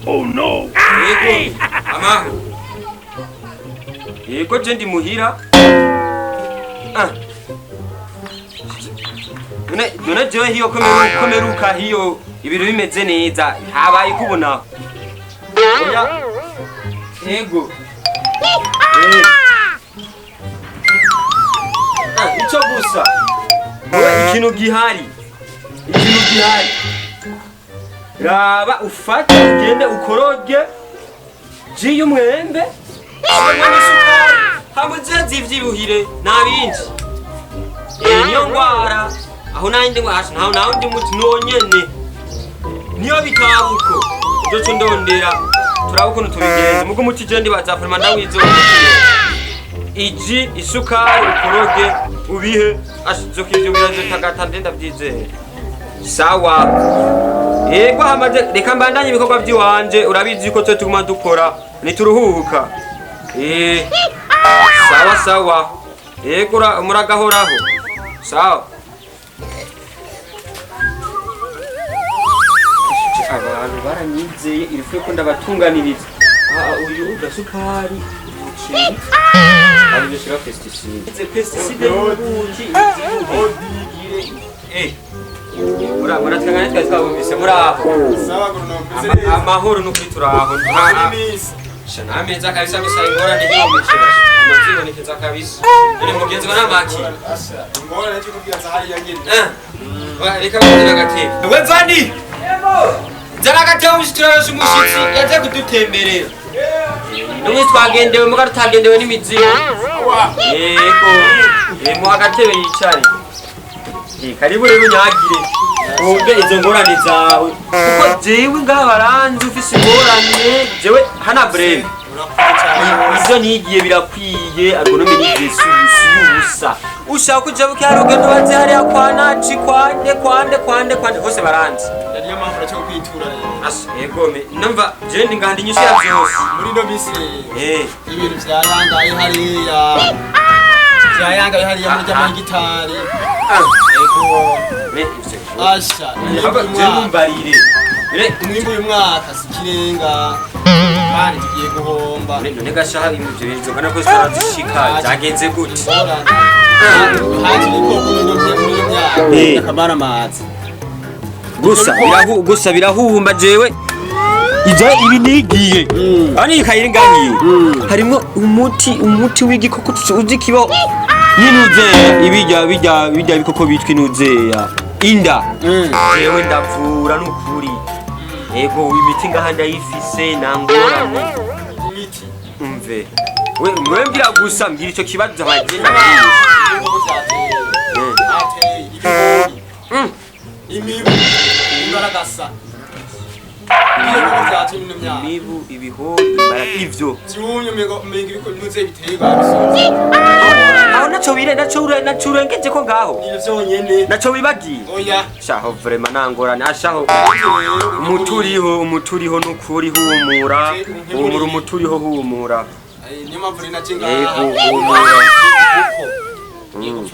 Oh no. Yego amaho. Yego je ndi muhira. Done jewe hiyo komeruka hiyo ibintu bimeze neza habaye kubona. Oya. Yego. Ico gusa. Ikintu gihari. Raba ufata ugende ukoroge ji y'umwembe hamwe zivyibuhire nabindi niyo ngwara aho nandi ngwasha naho ndi muti nonyene niyo bitabuko cyo ndondera turabuko tubigenze mugo muti je ndibaza forma ndawizo iji isukari ukoroge ubihe ashizo kivyo biraje tagata ndenda byizeye sawa. Yego hamaze reka mbandanye ibikorwa by'iwanje urabizi ko twe tuguma dukora nituruhuka. Sawa. Yego muragahoraho. Sawa. Abantu baranyizeye irifuye ko ndabatunganiriza. Uyu gasukari ubuceri. Ari byo shira pesticide. Pesticide y'ubuki izi. Mura twangana twabumvise muraho. Sawa guno amahoro no kwituraho. Shana ameza kabisa gusa ingora ndiyomishira. Muzibonekeza kabisa. Iri mugenzi wa namaki. ingora n'icyo kubwira zahari yangire. Reka kugira gatebe. We Vandi. Yego. Zara gatebe ushituraje umushitsi yaje kudutemberera. N'ubu twagendewe muga tutagendewe n'imizigo. Yego. Mu agatebe yicari. Karibu rero nyagire umbe izo ngorane zawe kuko jewe ngabaranze ufise ingorane jewe hana breme izo nigiye birakwiye agonome n'ijesu yusa ushaka kuja bukaroge ndobaze hari akwanaci kwande hose baranze Yariyo mpamvu naco kwitura rero. Yegome numva je ndi ngandi nyushi ya byose Muri no bisi ibintu vyayangaye hariya. Vyayangaye hariya muri jya muri gitari. Ego. Asha. Umbarire. Umwimbu y'umwaka sikirenga. Kandi tugiye guhomba. None gashaha imuvyo bizo kana ko zishika zagenze gute. Haje niko kuno muri myaka. Akamara amazi. Gusa birahumba jewe. Ibi nigiye. Ani kayiringahiye. Harimo umuti w'igikoko uzi kibo. Ninuze ibijya bikoko bitwa inuzeya. Inda. Jewe ndavura n'ukuri. Ego imiti ngahanda yifise nangorane. Imiti. Umve. Mwembira gusa mbira ico kibazo hagenda. Imibu imbaragasa imibu ibihori barakivyo cyumye mengo biko nuze bitega bisoze aho naco urengeje ko ngaho nivyo vyonyene naco wibagiye oya shaho vraiment nangorane ashaho umuturiho nukuri humura umuturiho humura niyo mpamvu rina cenga yego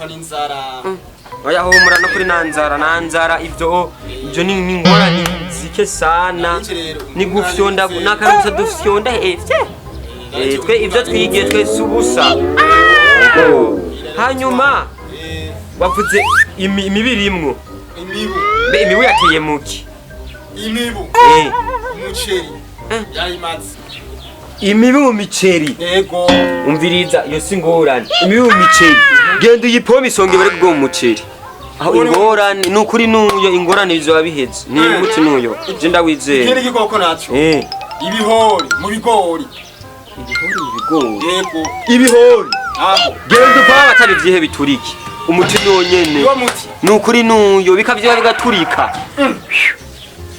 n'inzara oya humura no kuri nanzara ivyo ni ngorane zike sana ni gufyonda nakarusa dufyonda twe ivyo twigiye twe subusa hanyuma wavuze imibirimwo imibu yateye muki imibu umuceri yayimaze imibu mu miceri yego umviriza iyo singorane imibu mu miceri genda uyipoma isonge bari bwo mu muceri aho ingorane nukuri nuyo ingorane bizoba biheze ni umuti nuyo je ndawizeye ikindi gikoko naco ibihori mu bigori yego ibihori aho genda uva batari vyihe bituriki umuti nonyene yo muti nukuri nuyo bikavyo bigaturika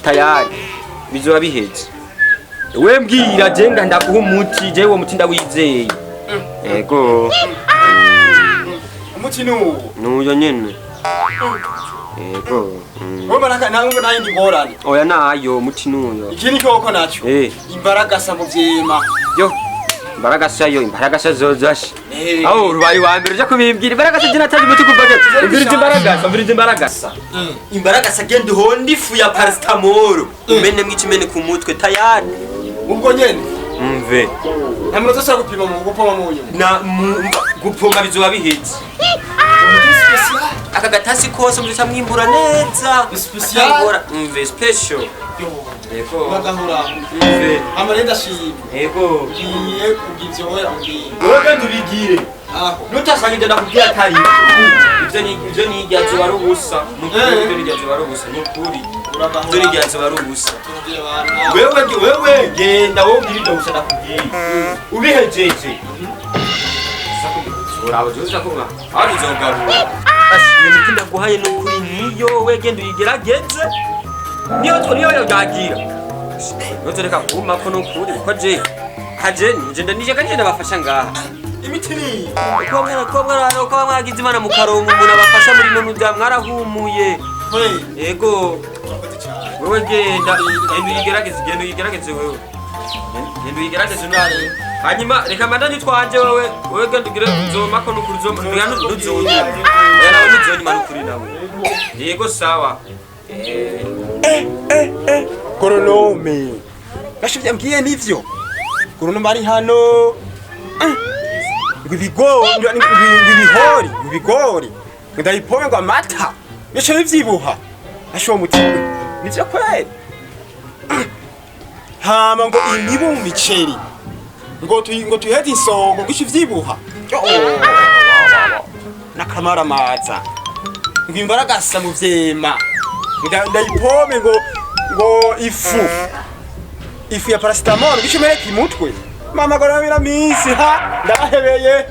tayari bizoba biheze we mbwira je ndaguha umuti je wo muti ndawizeye yego umuti nuyo nyene yego Oba nanga nayindi ngorane oya nayo muti nuyo ikindi koko naco imbaragasa mu vyema yo Imbaragasa yo imbaragasa zozashi. Aho rubaye wa mbere uje kubimbwira imbaragasa je nataje mutu kubaga. Mbirije imbaragasa. Imbaragasa gende hondi fu ya paracetamol. Umene mw'ikimene ku mutwe tayari. ubwo nyene Mve. ntamuntu uzashaka gupima mu gupoma mu nyuma Na gupoma bizoba bihetse. Aka gatasi kose muzica mwimbura neza. Special. Mve special. Yego. bagahura Mve. amarenda shimwe Yego. iye kugivyo we ambwiye Wowe ndubigire. aho Nutasangije ndakubwira atari. Ivyo ni igyazo wari ubusa. Nukuri ni igyazo wari ubusa. Nukuri. Ivyo ni igyazo wari ubusa. Wewe genda wowe ubwirinde gusa ndakubwiye. Ubihejeje. Urabo joza kuma. Ari zogarura. Ni miti ndaguhaye nukuri niyo we genda uyigerageze. Niyo yagira. Nozereka kuma ko nukuri ko je. Haje nje nije kanje ndabafasha ngaha. imiti ni Kwa mwagize imana mu karongo umuntu abafasha muri none bya mwarahumuye. Yego. Wewe genda uyigerageze wewe. Genda uyigerageze none. Hanyuma reka mandanye twanje wewe genda ugire uzoma ko nukuri uzoma ngana nuzonyi. Nawe nuzonyi manukuri nawe. Yego sawa. Koronome bashivye mbwiye nivyo koronome ari hano ibigori ndayipome ngo amata bice bivyibuha asho mutima nivyo kweli hama ngo imibu mu miceri ngo tuheze insongo gice vyibuha nakamara maza ngo imbaragasa mu vyema ndayipome ngo ifu ya paracetamol gice mereka imutwe mama gora bira misi ha ndabahebeye